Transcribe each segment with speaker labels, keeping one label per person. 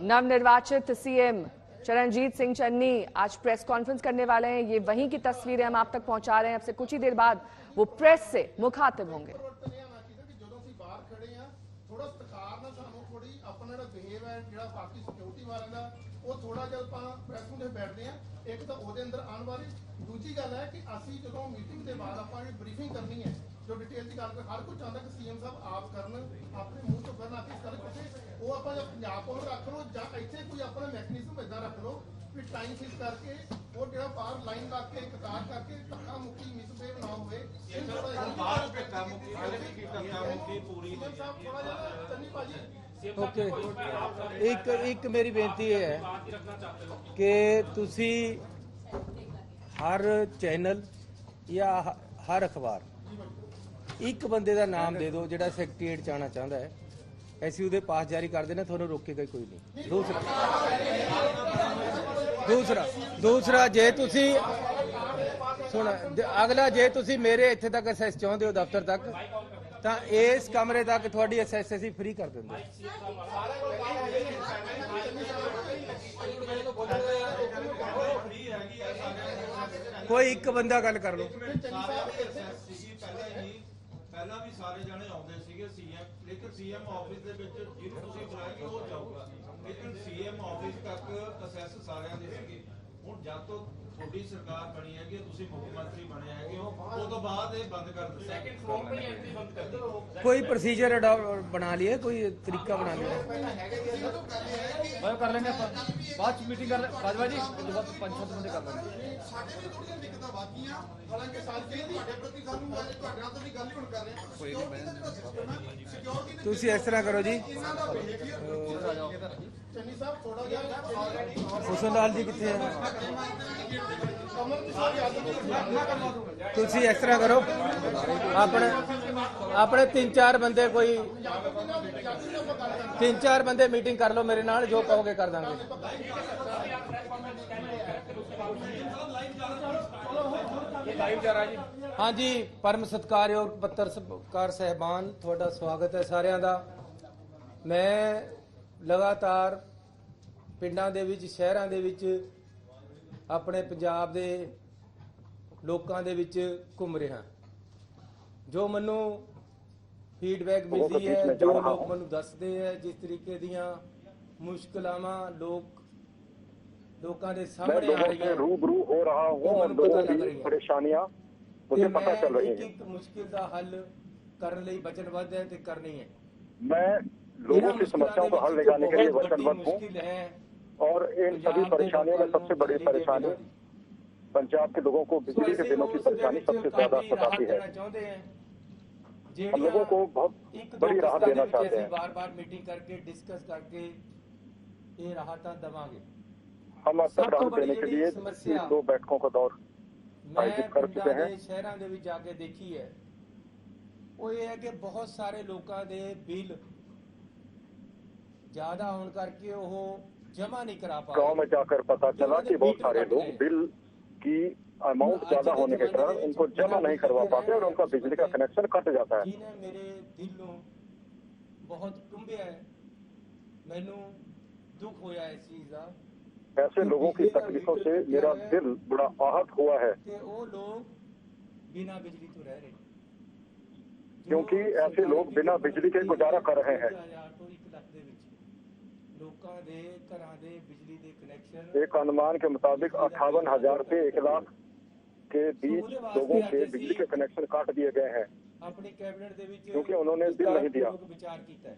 Speaker 1: नवनिर्वाचित सीएम चरणजीत सिंह चन्नी आज press conference करने वाले हैं। ये वहीं की तस्वीरें हम आप तक पहुंचा रहे हैं। अब से कुछ ही देर बाद वो प्रेस से मुखातिब होंगे।
Speaker 2: एक तो ਉਹਦੇ ਅੰਦਰ ਆਉਣ ਵਾਲੀ ਦੂਜੀ ਗੱਲ ਹੈ ਕਿ ਅਸੀਂ ਜਦੋਂ ਮੀਟਿੰਗ ਦੇ ਬਾਅਦ ਆਪਾਂ ਇਹ ਬਰੀਫਿੰਗ ਕਰਨੀ ਹੈ ਜੋ ਡਿਟੇਲ ਦੀ ਗੱਲ ਹਰ ਕੋਈ ਚਾਹੁੰਦਾ ਕਿ ਸੀਐਮ ਸਾਹਿਬ ਆਪ ਕਰਨ ਆਪਣੇ ਮੂੰਹ ਤੋਂ ਕਰਨ ਆਪ ਇਸ ਕਰ ਕਿਉਂਕਿ ਉਹ ਆਪਾਂ ਪੰਜਾਬ ਕੋਲ ਰੱਖ ਲਓ ਜਾਂ ਇੱਥੇ ਕੋਈ ਆਪਣਾ ਮੈਕੈਨਿਜ਼ਮ ਇਦਾਂ ਰੱਖ ਲਓ ਵੀ ਟਾਈਮ ਫਿਕਸ ਕਰਕੇ ਉਹ ਜਿਹੜਾ ਬਾਹਰ ਲਾਈਨ ਲਾ ਕੇ ਕਤਾਰ ਕਰਕੇ ਧੱਕਾ ਮੁੱਕੀ ਮਿਸਬੇਵ ਨਾ ਹੋਵੇ ਇਹ ਥੋੜਾ ਜਿਹਾ ਬਾਹਰ ਧੱਕਾ ਮੁੱਕੀ ਪੂਰੀ ਸਾਹਿਬ ਥੋੜਾ ਜਿਹਾ ਚੰਨੀ ਭਾਜੀ
Speaker 3: ओके एक मेरी बेनती है कि तुसी हर चैनल या हर अखबार एक बंदे का नाम दे दो जिहड़ा सैकटरीएट जाना चाहता है ऐसी उहदे पास जारी कर देना थोड़ा रोकेगा कोई नहीं। दूसरा जे तुसी सुन अगला जे तुसी मेरे इत्थे तक एक्सेस चाहते हो दफ्तर तक ਤਾਂ ਇਸ ਕਮਰੇ ਤੱਕ ਤੁਹਾਡੀ ਐਕਸੈਸ ਅਸੀਂ ਫ੍ਰੀ ਕਰ ਦਿੰਦੇ। ਕੋਈ ਇੱਕ ਬੰਦਾ ਗੱਲ ਕਰ ਲਓ।
Speaker 4: ਪਹਿਲਾਂ ਵੀ ਸਾਰੇ ਜਣੇ ਆਉਂਦੇ ਸੀਗੇ ਸੀਐਮ ਲੇਕਿਨ ਸੀਐਮ ਆਫਿਸ ਦੇ ਵਿੱਚ ਜਿਹਨੂੰ ਤੁਸੀਂ ਬੁਲਾਏਗੇ ਉਹ ਜਾਊਗਾ ਲੇਕਿਨ ਸੀਐਮ ਆਫਿਸ ਤੱਕ ਅਸੈਸ ਸਾਰਿਆਂ ਦੇ ਸੀਗੇ। ਹੁਣ ਜਦ ਤੋਂ ਤੁਹਾਡੀ ਸਰਕਾਰ ਬਣੀ ਹੈਗੀ ਤੁਸੀਂ ਮੁੱਖ ਮੰਤਰੀ ਬਣੇ ਹੈਗੇ ਹੋ ਉਸ ਤੋਂ ਬਾਅਦ ਇਹ ਬੰਦ ਕਰ ਦਿੱਤਾ ਸੈਕੰਡ ਫਲੋਰ पे एंट्री बंद कर दो।
Speaker 3: कोई प्रोसीजर बना लिए कोई तरीका बना लिया
Speaker 5: भाई कर लेंगे बाद मीटिंग कर राजवा जी बहुत 5-7 बंदे कर लेंगे।
Speaker 2: ਸਾਡੇ ਵੀ ਥੋੜੀਆਂ ਦਿੱਕਤਾਂ ਬਾਕੀਆਂ ਹਾਲਾਂਕਿ ਸਾਡੀ ਤੁਹਾਡੇ ਪ੍ਰਤੀ ਸਾਨੂੰ ਤੁਹਾਡੇ ਨਾਲ ਤਾਂ ਵੀ ਗੱਲ ਹੀ ਹੁਣ ਕਰ ਰਹੇ ਹਾਂ ਕੋਈ ਨਹੀਂ ਸਿਕਿਉਰਿਟੀ
Speaker 3: ਤੁਸੀਂ ਇਸ ਤਰ੍ਹਾਂ ਕਰੋ ਜੀ
Speaker 2: ਚੰਨੀ ਸਾਹਿਬ ਥੋੜਾ ਜਿਹਾ
Speaker 3: ਹੁਸਨ ਲਾਲ ਜੀ ਕਿੱਥੇ ਹੈ ਤੁਸੀਂ ਇਸ ਤਰ੍ਹਾਂ ਕਰੋ ਆਪਣੇ 3-4 ਬੰਦੇ ਕੋਈ 3-4 ਬੰਦੇ ਮੀਟਿੰਗ ਕਰ ਲਓ ਮੇਰੇ ਨਾਲ ਜੋ ਕਹੋਗੇ ਕਰ ਦਾਂਗੇ। हाँ जी परम सत्कारयोग पत्रकार साहबान थोड़ा स्वागत है सारिਆਂ ਦਾ। मैं लगातार ਪਿੰਡਾਂ ਦੇ ਵਿੱਚ ਸ਼ਹਿਰਾਂ ਦੇ ਵਿੱਚ ਆਪਣੇ ਪੰਜਾਬ ਦੇ ਲੋਕਾਂ ਦੇ ਵਿੱਚ ਘੁੰਮ ਰਿਹਾ ਜੋ ਮੈਨੂੰ ਫੀਡਬੈਕ ਮਿਲਦੀ ਹੈ ਜੋ ਲੋਕ ਮੈਨੂੰ ਦੱਸਦੇ ਹੈ ਜਿਸ ਤਰੀਕੇ ਦੀਆਂ ਮੁਸ਼ਕਲਾਵਾਂ लोगों के सामने आ रही है
Speaker 6: रूबरू हो रहा हूँ लोगों की परेशानियां मुझे पता चल रही है।
Speaker 3: मुश्किल का हल करने लिए वचनबद्ध है तो करनी है।
Speaker 6: मैं लोगों की समस्याओं का हल निकालने के लिए वचनबद्ध हूँ और इन सभी परेशानियों में सबसे बड़ी परेशानी पंजाब के लोगों को बिजली के बिलों की परेशानी सबसे ज्यादा सताती है। हम लोगों को बहुत बड़ी राहत देना चाहते हैं।
Speaker 3: बार मीटिंग करके डिस्कस करके ये राहत देवांगे।
Speaker 6: हम अब तक राहत देने के लिए 2 बैठकों का दौर आयोजित कर चुके हैं।
Speaker 3: शहरों में भी जाके देखी है वो ये है कि बहुत सारे लोगों के बिल ज्यादा होने करके वो जमा नहीं करा पा।
Speaker 6: गांव में जाकर पता चला कि बहुत सारे लोग बिल की अमाउंट ज्यादा होने के कारण उनको जमा नहीं करवा पाते और उनका बिजली का कनेक्शन कट जाता है।
Speaker 3: जिन्हें मेरे दिल को बहुत टुंबिया है मैनू दुख होया इस चीज का।
Speaker 6: ऐसे लोगों की तकलीफों से मेरा दिल बड़ा आहत हुआ है
Speaker 3: वो लोग बिना बिजली तो रह रहे
Speaker 6: क्योंकि ऐसे लोग बिना बिजली के गुजारा कर रहे हैं। एक अनुमान के मुताबिक 58,000 से 1 लाख के बीच लोगों के बिजली के कनेक्शन काट दिए गए हैं
Speaker 3: अपनी कैबिनेट
Speaker 6: क्योंकि उन्होंने बिल नहीं दिया।
Speaker 3: विचार किया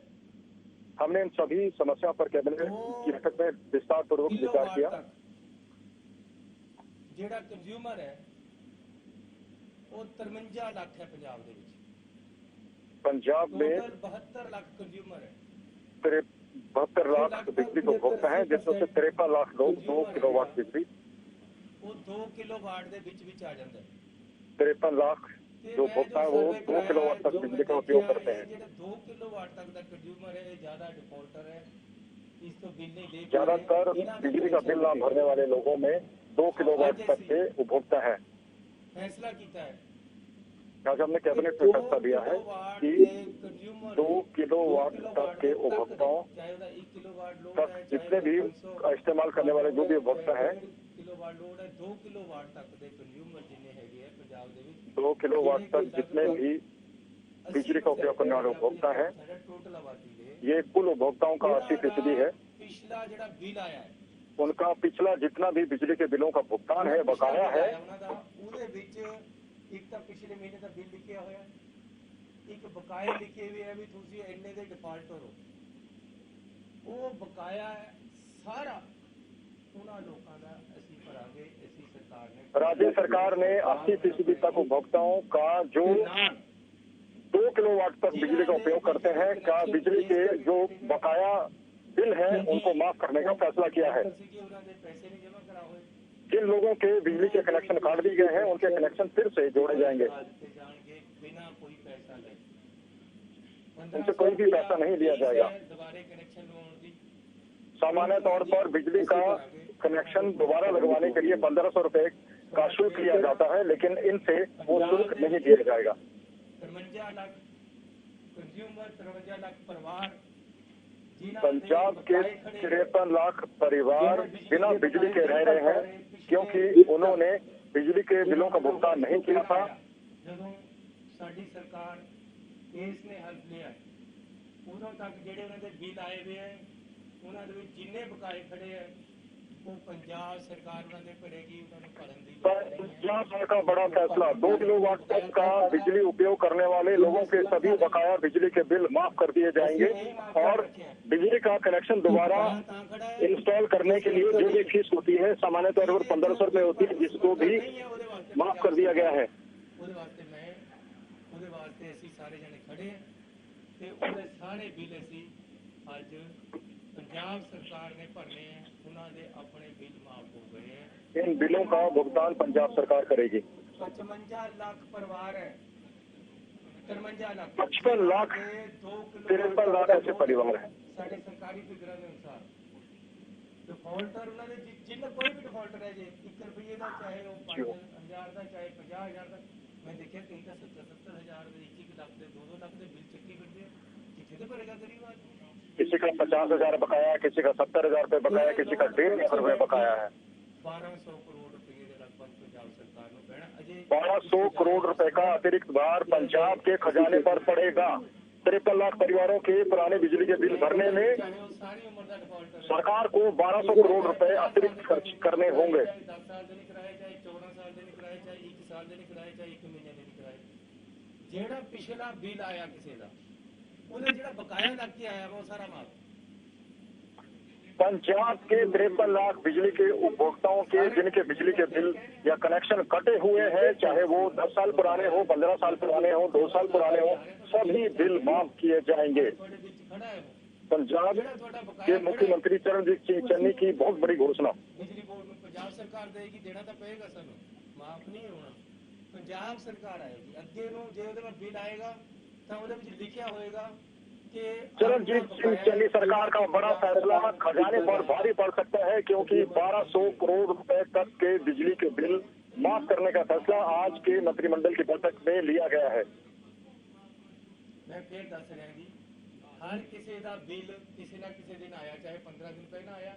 Speaker 6: हमने इन सभी समस्या पर कैबिनेट की बैठक में विस्तार पूर्वक विचार किया।
Speaker 3: जेड़ा कंज्यूमर है वो 53 लाख है पंजाब दे विच।
Speaker 6: पंजाब में
Speaker 3: 72 लाख कंज्यूमर है
Speaker 6: 72 लाख बिजली को उपभोक्ता हैं जिसमें से 53 लाख लोग 2 किलोवाट बिजली
Speaker 3: वो 2 किलोवाट दे विच आ जाता है।
Speaker 6: 53 लाख जो उपभोक्ता है वो 2 किलोवाट तक बिजली का उपयोग करते हैं।
Speaker 3: 2 किलोवाट तक का कंज्यूमर है ज्यादा डिफॉल्टर है इसको बिल नहीं दे।
Speaker 6: ज्यादातर बिजली का बिल न भरने वाले लोगों में 2 किलोवाट तक के उपभोक्ता हैं।
Speaker 3: फैसला किया है
Speaker 6: आज हमने कैबिनेट में फैसला लिया है कि 2 किलोवाट तक के उपभोक्ताओं तक जितने भी इस्तेमाल करने वाले जो भी उपभोक्ता है
Speaker 3: 2 किलोवाट तक के कंज्यूमर जिन्ने हैगे पंजाब दे विच
Speaker 6: 2 किलोवाट तक जितने भी बिजली का उपयोग करने वाले उपभोक्ता है,
Speaker 3: टोटल आबादी दे
Speaker 6: ये कुल उपभोक्ताओं का 80% है।
Speaker 3: पिछला जेड़ा बिल आया है
Speaker 6: उनका पिछला जितना भी बिजली के बिलों का भुगतान है, बकाया है,
Speaker 3: ਉਹਦੇ ਵਿੱਚ ਇੱਕ ਤਾਂ ਪਿਛਲੇ ਮਹੀਨੇ ਦਾ ਬਿੱਲ ਲਿਖਿਆ ਹੋਇਆ, ਇੱਕ ਬਕਾਇਆ ਲਿਖੇ ਹੋਏ ਆ ਵੀ ਤੁਸੀਂ ਇੰਨੇ ਦੇ ਡਿਫਾਲਟਰ ਹੋ। ਉਹ ਬਕਾਇਆ ਸਾਰਾ ਉਹਨਾਂ ਲੋਕਾਂ ਦਾ ਅਸੀਂ ਭਰਾਂਗੇ। ਅਸੀਂ ਸਰਕਾਰ ਨੇ
Speaker 6: राज्य सरकार ने 80% तक उपभोक्ताओं का जो 2 किलोवाट तक बिजली का उपयोग करते हैं का बिजली के जो बकाया बिल है उनको माफ करने का फैसला किया है।
Speaker 3: पैसे नहीं जमा करा हुए,
Speaker 6: जिन लोगों के बिजली के कनेक्शन काट दिए गए हैं उनके कनेक्शन फिर से जोड़े जाएंगे।
Speaker 3: बिना कोई पैसा ले
Speaker 6: उनसे कोई भी पैसा नहीं लिया जाएगा।
Speaker 3: दोबारा कनेक्शन लगाने की
Speaker 6: सामान्य तौर पर बिजली का कनेक्शन दोबारा लगवाने के लिए 1500 रुपए का शुल्क लिया जाता है, लेकिन इनसे वो शुल्क नहीं दिया जाएगा।
Speaker 3: 53 लाख कंज्यूमर, 53 लाख परिवार,
Speaker 6: पंजाब के 53 लाख परिवार बिना बिजली के रह रहे हैं क्योंकि उन्होंने बिजली के बिलों का भुगतान नहीं किया था।
Speaker 3: ਜਦੋਂ ਸਾਡੀ ਸਰਕਾਰ ਇਸ ਨੇ ਹੱਲ ਲਿਆ ਉਦੋਂ ਤੱਕ ਜਿਹੜੇ ਉਹਨਾਂ ਦੇ ਬਿੱਲ ਆਏ ਹੋਏ ਹੈ ਉਹਨਾਂ ਦੇ ਵਿੱਚ ਜਿੰਨੇ ਬਕਾਏ ਖੜੇ ਹੈ वो पंजाब सरकार उन्होंने भरेगी, उन्होंने भरन दी
Speaker 6: पंजाब का बड़ा फैसला 2 किलोवाट तक का बिजली उपयोग करने वाले लोगों के सभी बकाया बिजली के बिल माफ कर दिए जाएंगे और बिजली का कनेक्शन दोबारा इंस्टॉल करने के लिए जो भी फीस होती है सामान्य तौर पर 1500 रुपए होती है, जिसको भी माफ कर दिया गया है।
Speaker 3: सारे जने खड़े हैं सारे बिल असी अज पंजाब सरकार ने भरने हैं, उन्होंने अपने बिल माफ हो गए हैं।
Speaker 6: इन बिलों का भुगतान पंजाब सरकार करेगी।
Speaker 3: 55 लाख परिवार है, 53 लाख
Speaker 6: 55 लाख 53 लाख ऐसे परिवार है।
Speaker 3: साढ़े सरकारी फिगर के अनुसार डिफॉल्टर उन्होंने जिन्हें कोई भी डिफॉल्टर है जे 1 रुपये का चाहे वो 5000 का चाहे 50000 का, मैं देखा कहीं का 70 हजार 1 लाख के 2 लाख के बिल चक्की करते कितने तो भरेगा गरीब आदमी।
Speaker 6: किसी का 50,000 बकाया, किसी का 70,000 रुपए बकाया, किसी का 1.5 लाख रुपए बकाया है।
Speaker 3: 1200 करोड़ रुपए के लगभग पंजाब सरकार को पैना अजय
Speaker 6: 1200 करोड़ रुपए का अतिरिक्त भार पंजाब के खजाने पर पड़ेगा। 53 लाख परिवारों के पुराने बिजली के बिल भरने में
Speaker 3: सारी उम्र का डिफॉल्टर
Speaker 6: सरकार को 1200 करोड़ रुपए अतिरिक्त खर्च करने होंगे।
Speaker 3: 10 साल ਦੇ ਨਹੀਂ ਕਰਾਏ, ਚਾਹੇ 14 ਸਾਲ ਦੇ ਨਹੀਂ ਕਰਾਏ, ਚਾਹੇ 1 ਸਾਲ ਦੇ ਨਹੀਂ ਕਰਾਏ, ਚਾਹੇ 1 ਮਹੀਨੇ ਦੇ ਨਹੀਂ ਕਰਾਏ। ਜਿਹੜਾ ਪਿਛਲਾ ਬਿੱਲ ਆਇਆ ਕਿਸੇ ਦਾ ਉਹਨੇ ਜਿਹੜਾ ਬਕਾਇਆ ਲੱਗ ਕੇ ਆਇਆ ਉਹ ਸਾਰਾ ਮਾਫ।
Speaker 6: पंजाब के 53 लाख बिजली के उपभोक्ताओं के जिनके बिजली के बिल या कनेक्शन कटे हुए हैं, चाहे वो 10 साल पुराने हो, 15 साल पुराने हो, 2 साल पुराने हो, सभी बिल माफ किए जाएंगे। पंजाब के मुख्यमंत्री चरणजीत सिंह चन्नी की बहुत बड़ी घोषणा।
Speaker 3: बिजली बोर्ड में पंजाब सरकार देगी, देना तो पेगा सानू, माफ नहीं होना। पंजाब सरकार आएगी अगे ਨੂੰ ਜੇ ਉਹਦੇ ਵਿੱਚ ਬਿੱਲ ਆਏਗਾ ਤਾਂ ਉਹਦੇ ਵਿੱਚ ਲਿਖਿਆ ਹੋਏਗਾ कि
Speaker 6: चरणजीत सिंह चन्नी सरकार का बड़ा फैसला खजाने पर भारी पड़ सकता है क्योंकि 1200 करोड़ रुपए तक के बिजली के बिल माफ करने का फैसला आज के मंत्रिमंडल की बैठक में लिया गया है।
Speaker 3: मैं फिर दस रहा जी, हर किसी का बिल किसी ना किसी दिन आया, चाहे 15 दिन पहला आया,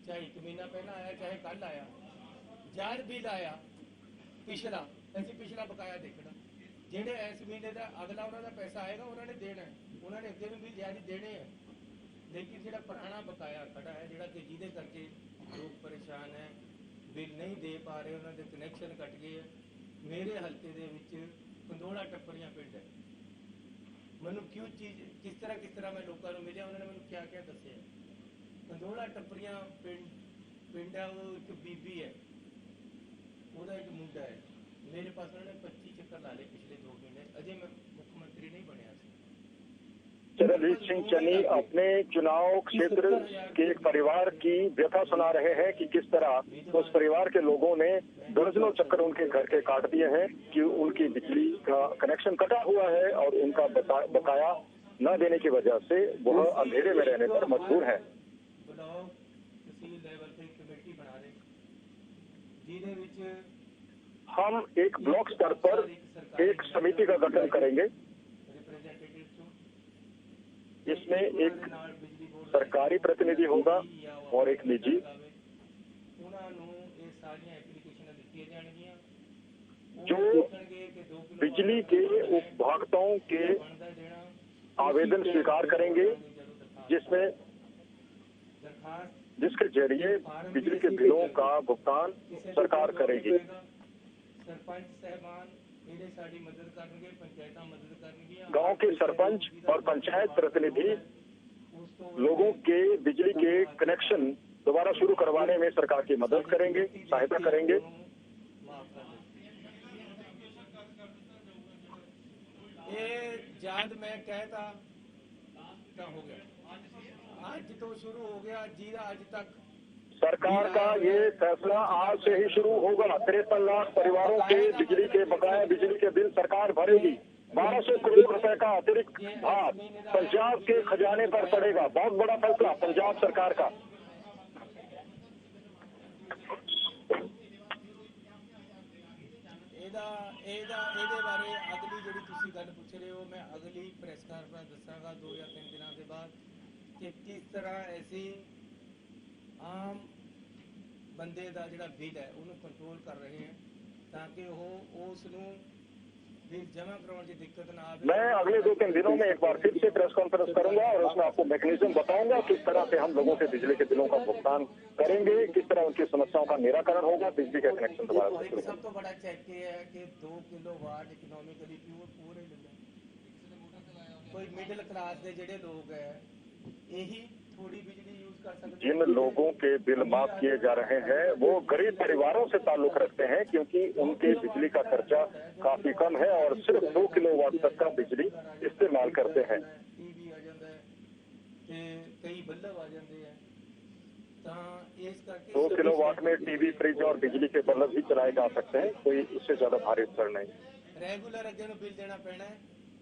Speaker 3: चाहे 1 महीना पहला आया, चाहे कल आया। जब बिल आया पिछला ऐसी पिछला बकाया देखना, जेडे इस महीने का अगला उन्होंने पैसा आएगा उन्होंने देना है, उन्होंने अगे भी ब्याज देने हैं। लेकिन जो पुराना बकाया खड़ा है जो कि जिदे करके लोग परेशान है, बिल नहीं दे पा रहे, उन्होंने कनैक्शन कट गए है। मेरे हल्के के कंदोला टप्परियां पिंड है, मैं क्यों चीज़ किस तरह मैं लोगों को मिले, उन्होंने मैं क्या क्या दसिया। कंदोला टप्परियां पिंड है, वो एक बीबी है, वह एक मुंडा है। मेरे पास उन्होंने 25 चक्कर ला ले पिछले 2 महीने, अजय मैं मुख्यमंत्री नहीं बनया।
Speaker 6: चरणजीत सिंह चन्नी अपने चुनाव क्षेत्र के एक परिवार की व्यथा सुना रहे हैं कि किस तरह उस परिवार के लोगों ने दर्जनों चक्कर उनके घर के काट दिए हैं कि उनकी बिजली का कनेक्शन कटा हुआ है और उनका बकाया न देने की वजह से वह अंधेरे में रहने पर मजबूर है।
Speaker 3: ब्लॉक तहसील लेवल पे कमेटी बना रहे जिहदे विच
Speaker 6: हम एक ब्लॉक स्तर पर एक समिति का गठन करेंगे। इसमें एक सरकारी प्रतिनिधि होगा और एक निजी। जो बिजली के उपभोक्ताओं के आवेदन स्वीकार करेंगे, जिसके जरिए बिजली के बिलों का भुगतान सरकार करेगी। गांव के सरपंच और पंचायत प्रतिनिधि लोगों के बिजली के कनेक्शन दोबारा शुरू करवाने में सरकार की मदद करेंगे, सहायता करेंगे।
Speaker 3: ये जाद मैं कहता क्या हो गया, आज तो शुरू हो गया जी, आज तक
Speaker 6: सरकार का ये फैसला आज से ही शुरू होगा। 53 लाख परिवारों के बिजली के बकाया बिजली के बिल सरकार भरेगी। 1200 करोड़ रुपए का अतिरिक्त भार पंजाब के खजाने पर पड़ेगा। बहुत बड़ा फैसला पंजाब सरकार का।
Speaker 3: ਇਹਦੇ ਬਾਰੇ ਅਗਲੀ ਜਿਹੜੀ ਤੁਸੀਂ ਗੱਲ ਪੁੱਛ ਰਹੇ ਹੋ, ਮੈਂ ਅਗਲੀ ਪ੍ਰੈਸ ਕਾਨਫਰੰਸ ਦੱਸਾਂਗਾ 2 ਜਾਂ 3 ਦਿਨਾਂ ਦੇ ਬਾਅਦ ਕਿ ਕਿਸ ਤਰ੍ਹਾਂ ਐਸੀ ਆਮ ਬੰਦੇ ਦਾ ਜਿਹੜਾ ਬਿੱਲ ਹੈ ਉਹਨੂੰ ਕੰਟਰੋਲ ਕਰ ਰਹੇ हैं ताकि ਉਹ ਉਸ ਨੂੰ बिल जमा करवाने की दिक्कत ना आए।
Speaker 6: मैं अगले 2-3 दिनों में एक बार फिर से प्रेस कॉन्फ्रेंस करूंगा और उसमें आपको मैकेनिज्म बताऊंगा किस तरह से हम लोगों से बिजली के बिलों का भुगतान करेंगे, किस तरह उनकी समस्याओं का निराकरण होगा, बिजली का कनेक्शन दोबारा शुरू होगा।
Speaker 3: सब तो बड़ा चेक ये है कि 2 किलोवाट इकोनॉमिकली प्योर पूरे कोई मिडिल क्लास के जेडे लोग है यही थोड़ी बिजली यूज कर सकते।
Speaker 6: जिन लोगों के बिल माफ किए जा रहे हैं वो गरीब परिवारों से ताल्लुक रखते हैं, क्योंकि उनके बिजली का खर्चा काफी कम है और सिर्फ 2 किलोवाट तक का बिजली इस्तेमाल करते हैं।
Speaker 3: कई बल्ब आ जाते हैं
Speaker 6: 2 किलोवाट में टीवी, फ्रिज और बिजली के बल्ब भी चलाए जा सकते हैं। कोई इससे ज्यादा भारी स्तर नहीं।
Speaker 3: रेगुलर अगे बिल देना पैना है,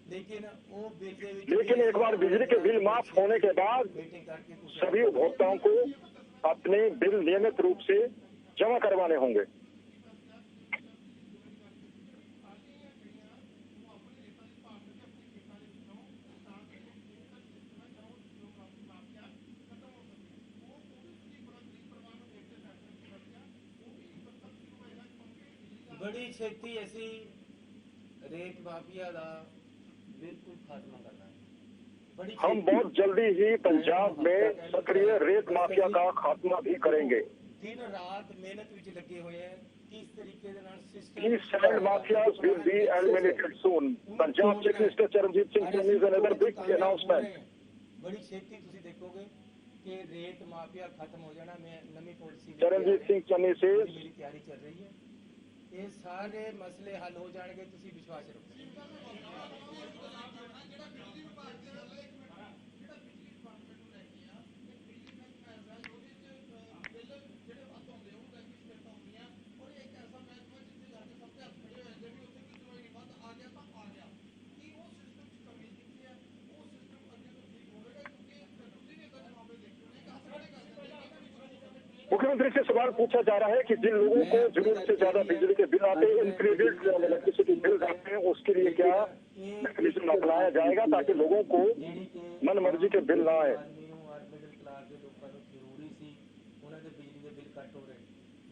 Speaker 6: लेकिन एक बार बिजली के बिल माफ होने के बाद सभी उपभोक्ताओं को अपने बिल नियमित रूप से जमा करवाने होंगे।
Speaker 3: बड़ी छेती ऐसी रेत माफिया का बिल्कुल खात्मा करना है।
Speaker 6: हम बहुत जल्दी ही पंजाब में सक्रिय रेत माफिया का खात्मा भी करेंगे।
Speaker 3: दिन रात मेहनत विच लगे हुए हैं किस तरीके दे नाल system
Speaker 6: These sand mafias will be eliminated soon. Punjab Chief Minister Charanjit Singh Chन्नी is another big announcement.
Speaker 3: बड़ी छेती तुसी देखोगे कि रेत माफिया खत्म हो जाना। मैं नवी पॉलिसी
Speaker 6: चरणजीत सिंह चन्नी से
Speaker 3: मेरी तैयारी चल रही है, ये सारे मसले हल हो जाएंगे, तुसी विश्वास रखो।
Speaker 6: मुख्यमंत्री से सवाल पूछा जा रहा है कि जिन लोगों को जरूरत से ज्यादा बिजली के बिल आते हैं, इंक्रीडिएट इलेक्ट्रिसिटी बिल आते हैं, उसके लिए क्या मैकेनिज्म अपनाया जाएगा ताकि लोगों को मन मर्जी के बिल ना आए।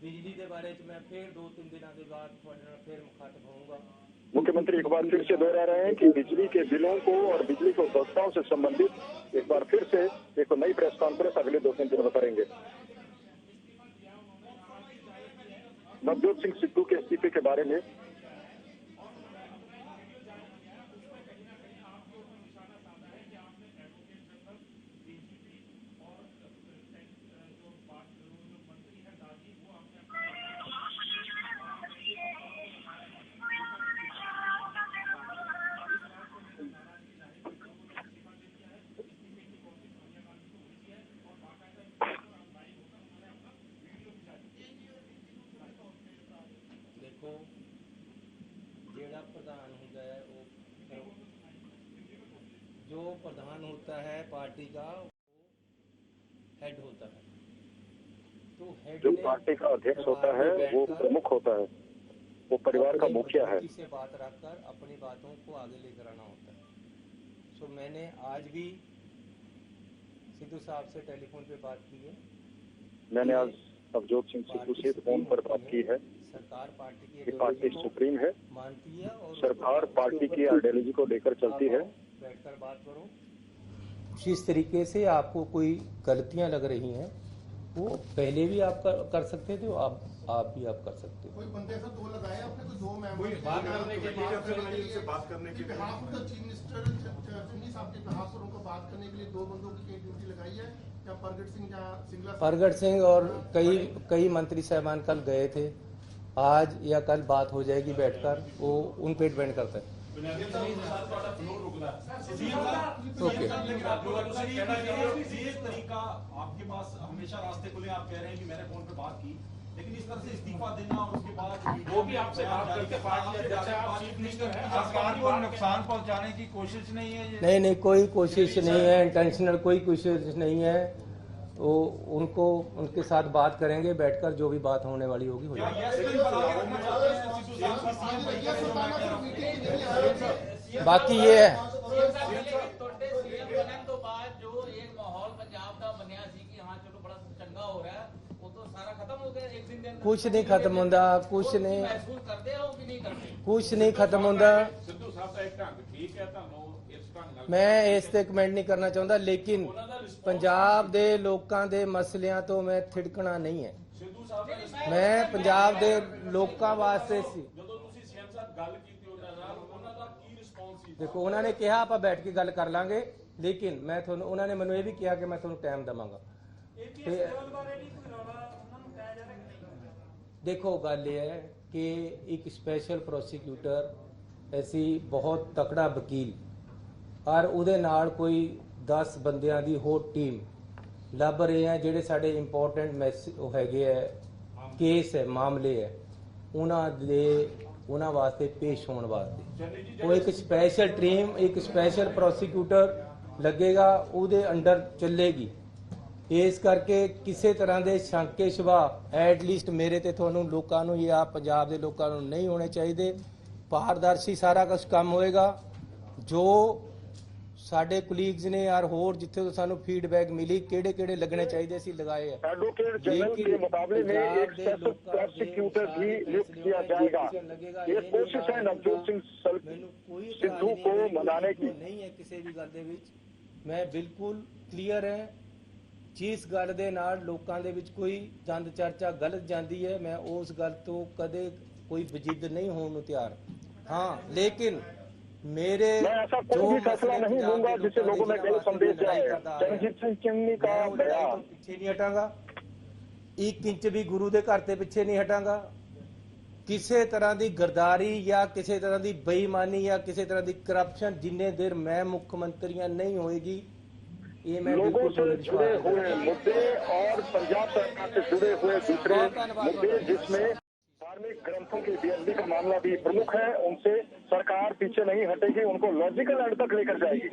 Speaker 3: बिजली के बारे में मैं फिर 2-3 दिनों के बाद फिर मुखातब होऊंगा।
Speaker 6: मुख्यमंत्री एक बार फिर से दोहरा रहे हैं कि बिजली के बिलों को और बिजली के उपभोक्ताओं से संबंधित एक बार फिर से एक नई प्रेस कॉन्फ्रेंस अगले 2-3 दिनों में करेंगे। नवजोत सिंह सिद्धू के इस्तीफे के बारे में
Speaker 3: प्रधान होता है पार्टी का हेड होता है, तो हेड
Speaker 6: जो पार्टी का अध्यक्ष होता है वो प्रमुख होता है। वो परिवार का मुखिया है।
Speaker 3: से बात रखकर अपनी बातों को आगे लेकर आना होता है। सो मैंने आज भी सिद्धू साहब से टेलीफोन पे बात की है।
Speaker 6: मैंने आज नवजोत सिंह सिद्धू से फोन पर बात की है।
Speaker 3: सरकार पार्टी
Speaker 6: ये पार्टी सुप्रीम है,
Speaker 3: मानती है और
Speaker 6: सरकार पार्टी की आइडियोलॉजी को लेकर चलती है।
Speaker 3: बैठकर बात करो। जिस तरीके से आपको कोई गलतियां लग रही हैं वो पहले भी आप कर सकते थे, आप भी आप कर सकते हो।
Speaker 2: कोई बंदे से दो लगाए आपने, कोई दो मेंबर
Speaker 7: कोई बात करने के लिए फिर उनसे बात करने के लिए
Speaker 2: behalf of the chief minister Channi साहब के बिहाफ पर उनको बात करने के लिए दो बंदों की ड्यूटी लगाई है या प्रगट सिंह या सिंगला?
Speaker 3: प्रगट सिंह और कई मंत्री साहबान कल गए थे। आज या कल बात हो जाएगी बैठकर, वो उन पे डिपेंड करता है। ओके,
Speaker 4: तरीका आपके पास हमेशा रास्ते खुले, आप कह रहे हैं कि मैंने फोन पे बात की, लेकिन इस तरह से इस्तीफा देना और उसके बाद
Speaker 7: वो भी आपसे बात करके पार्टी अध्यक्ष हैं, आप चीफ मिनिस्टर हैं,
Speaker 4: सरकार को नुकसान पहुंचाने की कोशिश नहीं है ये?
Speaker 3: नहीं, कोई कोशिश नहीं है, इंटेंशनल कोई कोशिश नहीं है। वो उनको उनके साथ बात करेंगे बैठकर, जो भी बात होने वाली होगी हो जाएगी। बाकी ये है
Speaker 8: तो बाद जो एक माहौल पंजाब का बनया सी कि हाँ चलो बड़ा चंगा हो रहा है, वो तो सारा खत्म हो गया एक दिन के अंदर।
Speaker 3: कुछ नहीं खत्म होता, कुछ नहीं,
Speaker 8: महसूस करते हो कि नहीं करते?
Speaker 3: कुछ नहीं खत्म होता।
Speaker 7: सिद्धू साहब का एक ढंग ठीक है, ਤੁਹਾਨੂੰ ਇਸ ਢੰਗ ਨਾਲ
Speaker 3: ਮੈਂ ਇਸ ਤੇ ਕਮੈਂਟ ਨਹੀਂ ਕਰਨਾ ਚਾਹੁੰਦਾ, ਲੇਕਿਨ ਪੰਜਾਬ ਦੇ ਲੋਕਾਂ ਦੇ ਮਸਲਿਆਂ ਤੋਂ ਮੈਂ ਥਿੜਕਣਾ ਨਹੀਂ ਹੈ।
Speaker 7: ਸਿੱਧੂ ਸਾਹਿਬ ਦਾ
Speaker 3: ਮੈਂ ਪੰਜਾਬ ਦੇ ਲੋਕਾਂ ਵਾਸਤੇ ਸੀ।
Speaker 7: ਜਦੋਂ ਤੁਸੀਂ ਸੀਐਮ ਸਾਹਿਬ ਗੱਲ ਕੀਤੀ ਉਹਨਾਂ ਨਾਲ, ਉਹਨਾਂ ਦਾ ਕੀ ਰਿਸਪੌਂਸ ਸੀ?
Speaker 3: ਦੇਖੋ, ਉਹਨਾਂ ਨੇ ਕਿਹਾ ਆਪਾਂ ਬੈਠ ਕੇ ਗੱਲ ਕਰ ਲਾਂਗੇ, ਲੇਕਿਨ ਮੈਂ ਤੁਹਾਨੂੰ, ਉਹਨਾਂ ਨੇ ਮੈਨੂੰ ਇਹ ਵੀ ਕਿਹਾ ਕਿ ਮੈਂ ਤੁਹਾਨੂੰ ਟਾਈਮ ਦੇਵਾਂਗਾ। ਦੇਖੋ, ਗੱਲ ਇਹ ਹੈ ਕਿ ਇੱਕ ਸਪੈਸ਼ਲ ਪ੍ਰੋਸੀਕਿਊਟਰ ਐਸੀ ਬਹੁਤ ਤਕੜਾ ਵਕੀਲ ਔਰ ਉਹਦੇ ਨਾਲ ਕੋਈ 10 ਬੰਦਿਆਂ ਦੀ ਹੋਰ ਟੀਮ ਲੱਭ ਰਹੇ ਆ, ਜਿਹੜੇ ਸਾਡੇ ਇੰਪੋਰਟੈਂਟ ਮੈਸੇਜ ਉਹ ਹੈਗੇ ਹੈ, ਕੇਸ ਹੈ, ਮਾਮਲੇ ਹੈ, ਉਹਨਾਂ ਵਾਸਤੇ ਪੇਸ਼ ਹੋਣ ਵਾਸਤੇ ਉਹ ਇੱਕ ਸਪੈਸ਼ਲ ਟੀਮ, ਇੱਕ ਸਪੈਸ਼ਲ ਪ੍ਰੋਸੀਕਿਊਟਰ ਲੱਗੇਗਾ, ਉਹਦੇ ਅੰਡਰ ਚੱਲੇਗੀ। ਇਸ ਕਰਕੇ ਕਿਸੇ ਤਰ੍ਹਾਂ ਦੇ ਸ਼ੰਕੇ ਸ਼ਬਾ ਐਟਲੀਸਟ ਮੇਰੇ ਤੇ ਤੁਹਾਨੂੰ ਲੋਕਾਂ ਨੂੰ ਜਾਂ ਪੰਜਾਬ ਦੇ ਲੋਕਾਂ ਨੂੰ ਨਹੀਂ ਹੋਣੇ ਚਾਹੀਦੇ। ਪਾਰਦਰਸ਼ੀ ਸਾਰਾ ਕੁਝ ਕੰਮ ਹੋਏਗਾ। ਜੋ ਸਾਡੇ ਕੁਲੀਗਸ ਨੇ ਯਾਰ ਹੋਰ ਜਿੱਥੇ ਤੋਂ ਸਾਨੂੰ ਫੀਡਬੈਕ ਮਿਲੀ ਕਿਹੜੇ ਲੱਗਣੇ ਚਾਹੀਦੇ ਸੀ ਲਗਾਏ ਆ।
Speaker 6: एडवोकेट जनरल के मुकाबले में एक स्पेशल प्रोसिक्यूटर भी नियुक्त किया जाएगा। ये कोशिश है नवजोत सिंह सिद्धू को मनाने की।
Speaker 3: नहीं है ਕਿਸੇ ਵੀ ਗੱਲ ਦੇ ਵਿੱਚ, ਮੈਂ ਬਿਲਕੁਲ ਕਲੀਅਰ ਹੈ। ਜਿਸ ਗੱਲ ਦੇ ਨਾਲ ਲੋਕਾਂ ਦੇ ਵਿੱਚ ਕੋਈ ਜੰਦ ਚਰਚਾ ਗਲਤ ਜਾਂਦੀ ਹੈ, ਮੈਂ ਉਸ ਗੱਲ ਤੋਂ ਕਦੇ ਕੋਈ ਵਜੀਦ नहीं होने ਨੂੰ ਤਿਆਰ। हाँ, लेकिन मेरे
Speaker 6: मैं ऐसा कोई भी फैसला नहीं लूंगा जिससे लोगों में गलत संदेश जाए। चरणजीत सिंह चन्नी का बयान,
Speaker 3: ਪਿੱਛੇ ਨਹੀਂ ਹਟਾਂਗਾ, 1 ਇੰਚ ਵੀ ਗੁਰੂ ਦੇ ਘਰ ਤੇ ਪਿੱਛੇ ਨਹੀਂ ਹਟਾਂਗਾ। ਕਿਸੇ ਤਰ੍ਹਾਂ ਦੀ ਗਰਦਾਰੀ ਜਾਂ ਕਿਸੇ ਤਰ੍ਹਾਂ ਦੀ ਬੇਈਮਾਨੀ ਜਾਂ ਕਿਸੇ ਤਰ੍ਹਾਂ ਦੀ ਕਰਪਸ਼ਨ ਜਿੰਨੇ ਦੇਰ मैं ਮੁੱਖ ਮੰਤਰੀਆਂ नहीं होएगी, ये मैं
Speaker 6: लोगों से जुड़े हुए मुद्दे और पंजाब सरकार से जुड़े हुए दूसरे मुद्दे जिसमें धार्मिक ग्रंथों की बेअदबी का मामला भी प्रमुख है, उनसे सरकार पीछे नहीं हटेगी, उनको लॉजिकल एंड तक लेकर जाएगी।